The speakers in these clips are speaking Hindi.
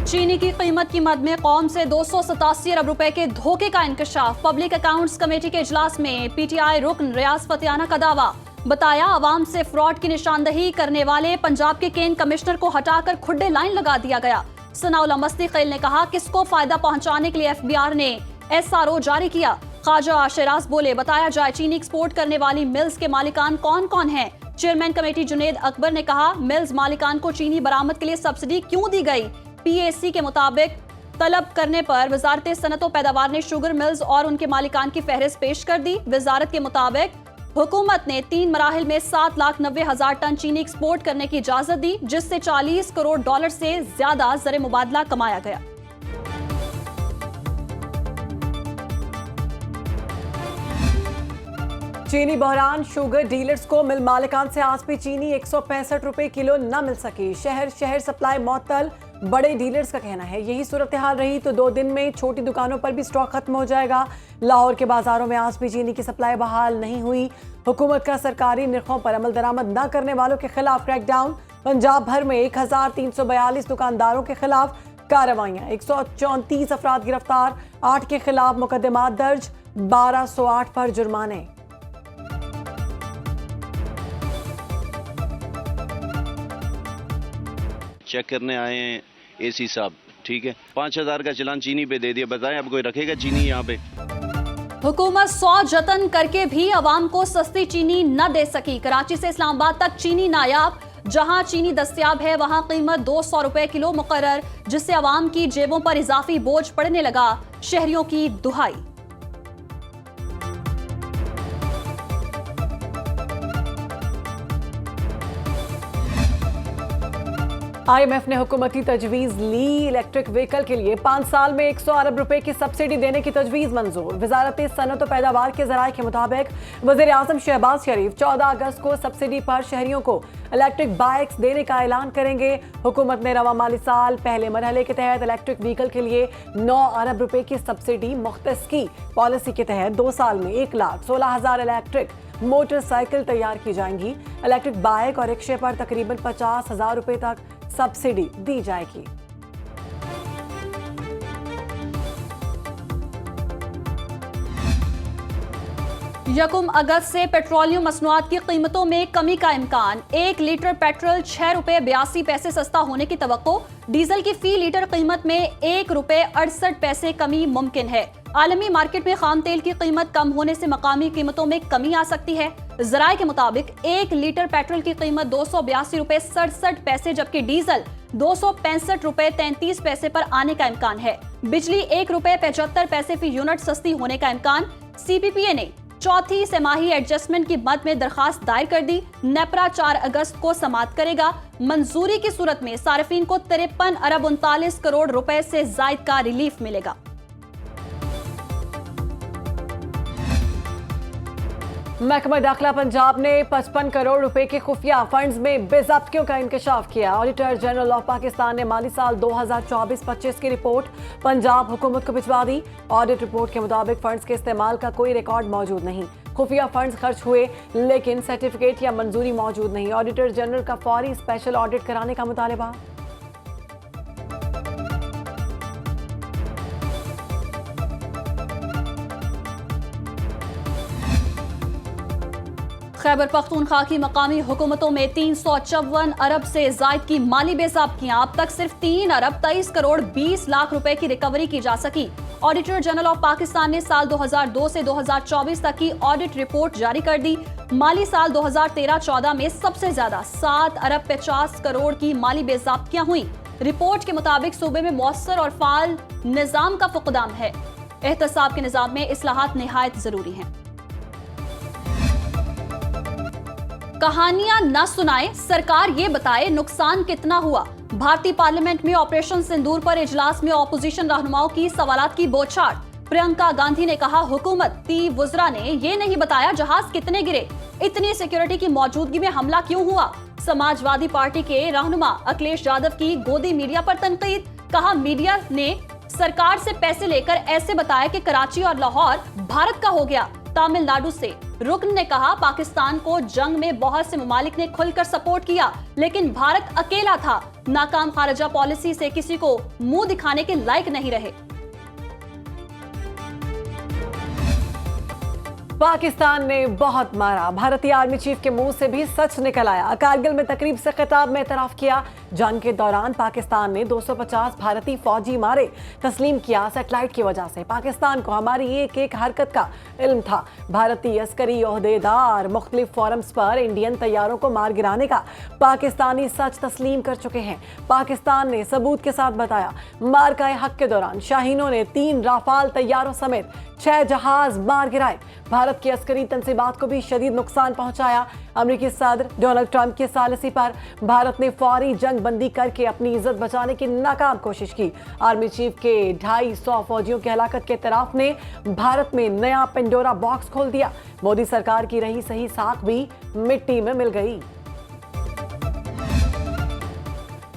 चीनी की कीमत की मद में कौम से 287 अरब रुपए के धोखे का इंकशाफ। पब्लिक अकाउंट्स कमेटी के इजलास में पीटीआई रुकन रियाज फतियाना का दावा। बताया अवाम से फ्रॉड की निशानदही करने वाले पंजाब के केन कमिश्नर को हटाकर खुड्डे लाइन लगा दिया गया। सनाउल्लाह मस्ती-खैल ने कहा किसको फायदा पहुंचाने के लिए एफबीआर ने एसआरओ जारी किया। ख्वाजा शेराज बोले बताया जाए चीनी एक्सपोर्ट करने वाली मिल्स के मालिकान कौन कौन हैं। चेयरमैन कमेटी जुनेद अकबर ने कहा मिल्स मालिकान को चीनी बरामद के लिए सब्सिडी क्यों दी गई। पीएसी के मुताबिक तलब करने पर वजारत सनत व पैदावार ने शुगर मिल्स और उनके मालिकान की फहरिस्त पेश कर दी। वजारत के मुताबिक हुकूमत ने 3 मराहिल में 7,90,000 टन चीनी एक्सपोर्ट करने की इजाजत दी, जिससे $40 करोड़ से ज्यादा ज़र मुबादला कमाया गया। चीनी बहरान, शुगर डीलर्स को मिल मालिकान से आज भी चीनी 165 रुपए किलो न मिल सकी। शहर शहर सप्लाई मअतल, बड़े डीलर्स का कहना है यही सूरत हाल रही तो 2 दिन में छोटी दुकानों पर भी स्टॉक खत्म हो जाएगा। लाहौर के बाजारों में आज भी चीनी की सप्लाई बहाल नहीं हुई। हुकूमत का सरकारी निर्खों पर अमल दरामद न करने वालों के खिलाफ क्रैकडाउन। पंजाब भर में 1342 दुकानदारों के खिलाफ कार्रवाइयां। 134 अफराद गिरफ्तार, 8 के खिलाफ मुकदमात दर्ज, 1208 पर जुर्माने। चेक करने आए हैं एसी साहब, ठीक है 5,000 का चलान चीनी पे दे दिया। बताएं अब कोई रखेगा चीनी यहाँ पे। हुकूमत 100 जतन करके भी अवाम को सस्ती चीनी न दे सकी। कराची से इस्लामाबाद तक चीनी नायाब। जहां चीनी दस्तयाब है वहां कीमत 200 रुपए किलो मुकर्रर, जिससे अवाम की जेबों पर इजाफी बोझ पड़ने लगा। शहरियों की दुहाई। IMF ने हुकूमती तजवीज़ ली। इलेक्ट्रिक व्हीकल के लिए 5 साल में 100 अरब रुपए की सब्सिडी देने की तजवीज़ मंजूर। वजारत सनत व पैदावार के ज़राए के मुताबिक वज़ीर आज़म शहबाज शरीफ 14 अगस्त को सब्सिडी पर शहरियों को इलेक्ट्रिक बाइक्स देने का ऐलान करेंगे। हुकूमत ने रवा माली साल पहले मरहले के तहत इलेक्ट्रिक व्हीकल के लिए 9 अरब रुपए की सब्सिडी मुख्तस की। पॉलिसी के तहत 2 साल में 1,16,000 इलेक्ट्रिक मोटरसाइकिल तैयार की जाएंगी। इलेक्ट्रिक बाइक और रिक्शे पर तकरीबन 50,000 रुपए तक सब्सिडी दी जाएगी। यकुम अगस्त से पेट्रोलियम मसनूआत की कीमतों में कमी का इम्कान। 1 लीटर पेट्रोल 6 रुपए 82 पैसे सस्ता होने की तवक्को। डीजल की फी लीटर कीमत में 1 रुपए 68 पैसे कमी मुमकिन है। आलमी मार्केट में खाम तेल की कीमत कम होने से मकामी कीमतों में कमी आ सकती है। जराये के मुताबिक 1 लीटर पेट्रोल की कीमत 282 रुपए 67 पैसे जबकि डीजल 265 रुपए 33 पैसे पर आने का इम्कान है। बिजली 1 रुपए 75 पैसे फी यूनिट सस्ती होने का इम्कान। CPPA ने चौथी तिमाही एडजस्टमेंट की मद में दरखास्त दायर कर दी। नेपरा 4 अगस्त को समाअत करेगा। मंजूरी की सूरत में सार्फिन को 53 अरब 39 करोड़ रुपए से जायद का रिलीफ मिलेगा। महकमा दाखिला पंजाब ने 55 करोड़ रुपए के खुफिया फंड्स में बेज़ब्तियों का इंकशाफ किया। ऑडिटर जनरल ऑफ पाकिस्तान ने माली साल 2024-25 की रिपोर्ट पंजाब हुकूमत को भिजवा दी। ऑडिट रिपोर्ट के मुताबिक फंड्स के इस्तेमाल का कोई रिकॉर्ड मौजूद नहीं। खुफिया फंड्स खर्च हुए लेकिन सर्टिफिकेट या मंजूरी मौजूद नहीं। ऑडिटर जनरल का फौरी स्पेशल ऑडिट कराने का मुतालबा। खैबर पख्तूनख्वा की मकामी हुकूमतों में 354 अरब से जायद की माली बेज़ाब्तियां। अब तक सिर्फ 3 अरब 23 करोड़ 20 लाख रुपए की रिकवरी की जा सकी। ऑडिटर जनरल ऑफ पाकिस्तान ने साल 2002 से 2024 तक की ऑडिट रिपोर्ट जारी कर दी। माली साल 2013-14 में सबसे ज्यादा 7 अरब 50 करोड़ की माली बेज़ाब्तियां हुई। रिपोर्ट के मुताबिक सूबे में मौसर और फाल निजाम का फुकदान है। एहतसाब के निजाम में इस्लाहात निहायत जरूरी हैं। कहानियां न सुनाए, सरकार ये बताए नुकसान कितना हुआ। भारतीय पार्लियामेंट में ऑपरेशन सिंदूर पर इजलास में ऑपोजिशन रहनुमाओं की सवालात की बौछार। प्रियंका गांधी ने कहा हुकूमती वुज़रा ने ये नहीं बताया जहाज कितने गिरे, इतनी सिक्योरिटी की मौजूदगी में हमला क्यों हुआ। समाजवादी पार्टी के रहनुमा अखिलेश यादव की गोदी मीडिया पर तनकीद। कहा मीडिया ने सरकार से पैसे लेकर ऐसे बताया कि कराची और लाहौर भारत का हो गया। तमिलनाडु से। रुकन ने कहा, पाकिस्तान को जंग में बहुत से ममालिक ने खुलकर सपोर्ट किया, लेकिन भारत अकेला था। नाकाम खारजा पॉलिसी से किसी को मुंह दिखाने के लायक नहीं रहे। पाकिस्तान ने बहुत मारा, भारतीय आर्मी चीफ के मुंह से भी सच निकल आया। कारगिल में तकरीब से खिताब में एतराफ किया, जंग के दौरान पाकिस्तान ने 250 भारतीय फौजी मारे। तस्लीम किया, सैटेलाइट की वजह से पाकिस्तान को हमारी एक एक हरकत का इल्म था। भारतीय अस्करी ओहदेदार मुख्तलिफ फोरम्स पर इंडियन तैयारों को मार गिराने का पाकिस्तानी सच तस्लीम कर चुके हैं। पाकिस्तान ने सबूत के साथ बताया, मारकाए हक के दौरान शाहीनों ने 3 राफाल तैयारों समेत 6 जहाज मार गिराए। भारत की अस्करी तंसीबात को भी शदीद नुकसान पहुंचाया। अमेरिकी सदर डोनाल्ड ट्रंप की सालिसी पर भारत ने फौरी जंग बंदी करके अपनी इज्जत बचाने की नाकाम कोशिश की। आर्मी चीफ के 250 फौजियों की हलाकत के इतराफ ने भारत में नया पेंडोरा बॉक्स खोल दिया। मोदी सरकार की रही सही साख भी मिट्टी में मिल गई।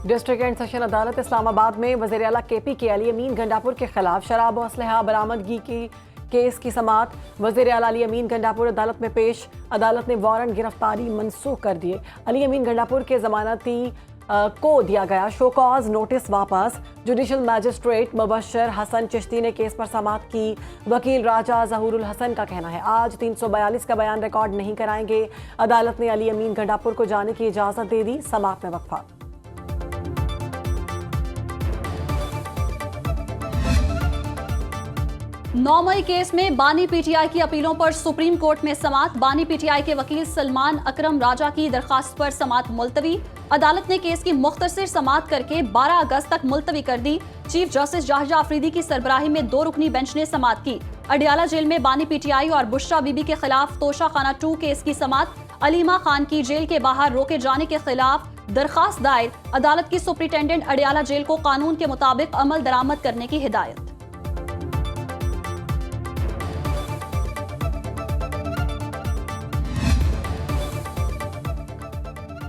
डिस्ट्रिक्ट एंड सेशन अदालत इस्लामाबाद में वज़ीर आला केपी के अली अमीन गंडापुर के खिलाफ शराब और असलहा बरामदगी की केस की समाअत वज़ीर आला अली अमीन गंडापुर अदालत में पेश। अदालत ने वारंट गिरफ्तारी मनसूख कर दिए। अली अमीन गंडापुर के जमानती को दिया गया शो कॉज नोटिस वापस। जुडिशल मैजिस्ट्रेट मुबशर हसन चिश्ती ने केस पर समाअत की। वकील राजा जहूरुल हसन का कहना है, आज 342 का बयान रिकॉर्ड नहीं कराएंगे। अदालत ने अली अमीन गंडापुर को जाने की इजाजत दे दी। समाअत में वक्फा। 9 मई केस में बानी पीटीआई की अपीलों पर सुप्रीम कोर्ट में समाअत। बानी पीटीआई के वकील सलमान अकरम राजा की दरखास्त पर समाअत मुलतवी। अदालत ने केस की मुख्तसर समाअत करके 12 अगस्त तक मुलतवी कर दी। चीफ जस्टिस जाहिर अफरीदी की सरबराही में 2 रुकनी बेंच ने समाअत की। अडियाला जेल में बानी पीटीआई और बुशरा बीबी के खिलाफ तोशा खाना 2 केस की समाअत। अलीमा खान की जेल के बाहर रोके जाने के खिलाफ दरखास्त दायर। अदालत की सुप्रिंटेंडेंट अडियाला जेल को कानून के मुताबिक अमल दरामद करने की हिदायत।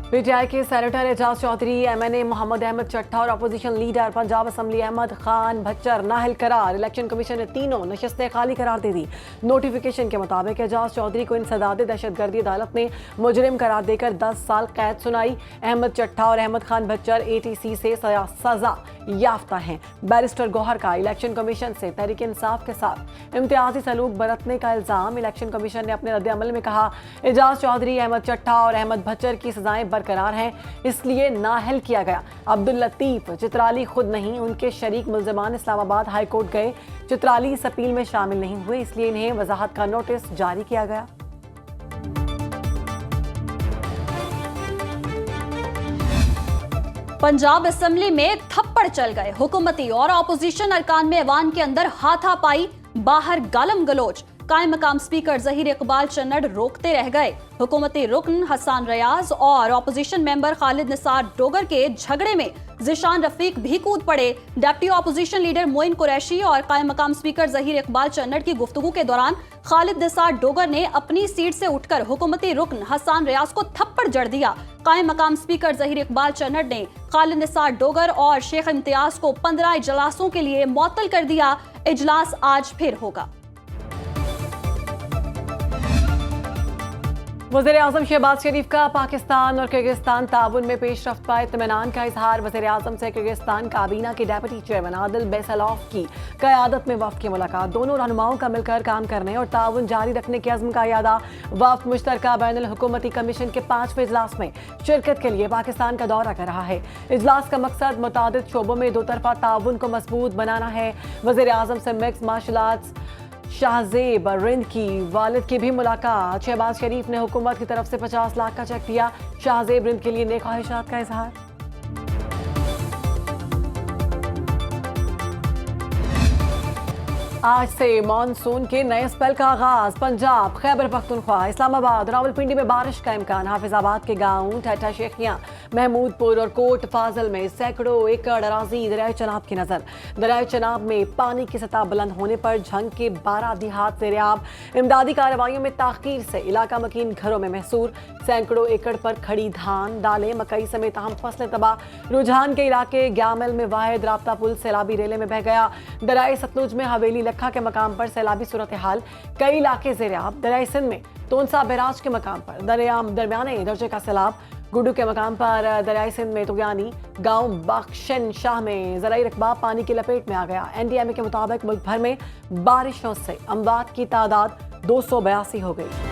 पीटीआई के सेनेटर एजाज चौधरी, एमएनए मोहम्मद अहमद चट्टा और opposition leader Punjab assembly Ahmed Khan Bhachar नाहल करार। इलेक्शन कमीशन ने तीनों नशस्तें खाली करार दे दी। नोटिफिकेशन के मुताबिक एजाज चौधरी को इंसदाद दहशतगर्दी अदालत ने मुजरिम करार देकर 10 साल कैद सुनाई। अहमद चट्टा और अहमद खान भच्चर एटीसी से सजा याफ्ता हैं। बैरिस्टर गौहर का इलेक्शन कमीशन से तहरीक इंसाफ के साथ इम्तियाजी सलूक बरतने का इल्जाम। इलेक्शन कमीशन ने अपने रद्द अमल में कहा, एजाज चौधरी, अहमद चट्टा और अहमद भच्चर की सजाएं बरकरार हैं, इसलिए नाअहल किया गया। अब्दुल लतीफ चित्राली खुद नहीं, उनके शरीक मुल्जिमान इस्लामाबाद हाई कोर्ट गए। चित्राली इस अपील में शामिल नहीं हुए, इसलिए इन्हें वजाहत का नोटिस जारी किया गया। पंजाब असेंबली में थप्पड़ चल गए। हुकूमती और अपोजिशन अरकान में ऐवान के अंदर हाथापाई, बाहर गालम गलोच। कायम मकाम स्पीकर जहीर इकबाल चन्नड़ रोकते रह गए। हुकूमती रुकन हसन रियाज और अपोजिशन मेंबर खालिद निसार डोगर के झगड़े में जिशान रफीक भी कूद पड़े। Deputy opposition leader Moin Qureshi और कायम मकाम स्पीकर जहीर इकबाल चन्नड़ की गुफ्तगू के दौरान खालिद निसार डोगर ने अपनी सीट से उठकर हुकूमती रुकन हसन रियाज को थप्पड़ जड़ दिया। कायम मकाम स्पीकर जहीर इकबाल चन्नड़ ने खालिद निसार डोगर और शेख इम्तियाज को 15 इजलासों के लिए मुअत्तल कर दिया। इजलास आज फिर होगा। वज़ीर आज़म शहबाज शरीफ का पाकिस्तान और किर्गिस्तान ताउन में पेशरफ्त पर इत्मीनान का इजहार। वज़ीर आज़म से किर्गिस्तान काबीना के डेप्यूटी चेयरमैन आदिल बैसलॉफ की क़यादत में वफ़द की मुलाकात। दोनों रहनुमाओं का मिलकर काम करने और ताउन जारी रखने के अज़्म का यादा। वफ़द मुश्तरका बैनुल हुकूमती कमीशन के 5वें इजलास में शिरकत के लिए पाकिस्तान का दौरा कर रहा है। इजलास का मकसद मुतादिद शोबों में 2 तरफ़ा ताउन को मजबूत बनाना है। वज़ीर आज़म से mix martial arts Shahzeb Rind की वालिद की भी मुलाकात। शहबाज शरीफ ने हुकूमत की तरफ से 50 लाख का चेक दिया। शाहजेब रिंद के लिए नेक ख्वाहिशात का इजहार। आज से मानसून के नए स्पेल का आगाज। पंजाब, खैबर पख्तूनख्वा, इस्लामाबाद, रावलपिंडी में बारिश का इम्कान। हाफिजाबाद के गाँव ठट्टा शेखियाँ महमूदपुर और कोट फाजल में सैकड़ों एकड़ अराजी दरियाए चनाब की नजर। दरियाए चनाब में पानी की सतह बुलंद होने पर झंग के 12 देहात सेरियाब। इमदादी कार्रवाइयों में ताखीर से इलाका मकीन घरों में महसूर। सैकड़ों एकड़ पर खड़ी धान, दालें, मकई समेत अहम फसलें तबाह। रुझान के इलाके ग्यामल में वाहिद राब्ता पुल सैलाबी रेले में बह गया। दरियाए सतलुज में हवेली लखा के मकाम पर सैलाबी सूरत हाल, कई इलाके ज़ेरियाब। दरियाए सिंध में तोनसा बैराज के मकाम पर दरमियाने दर्जे का सैलाब। गुड्डू के मकाम पर दरियाई सिंध में तुगानी गांव बख्शन शाह में ज़राई रकबा पानी की लपेट में आ गया। NDMA के मुताबिक मुल्क भर में बारिशों से अमवात की तादाद 282 हो गई।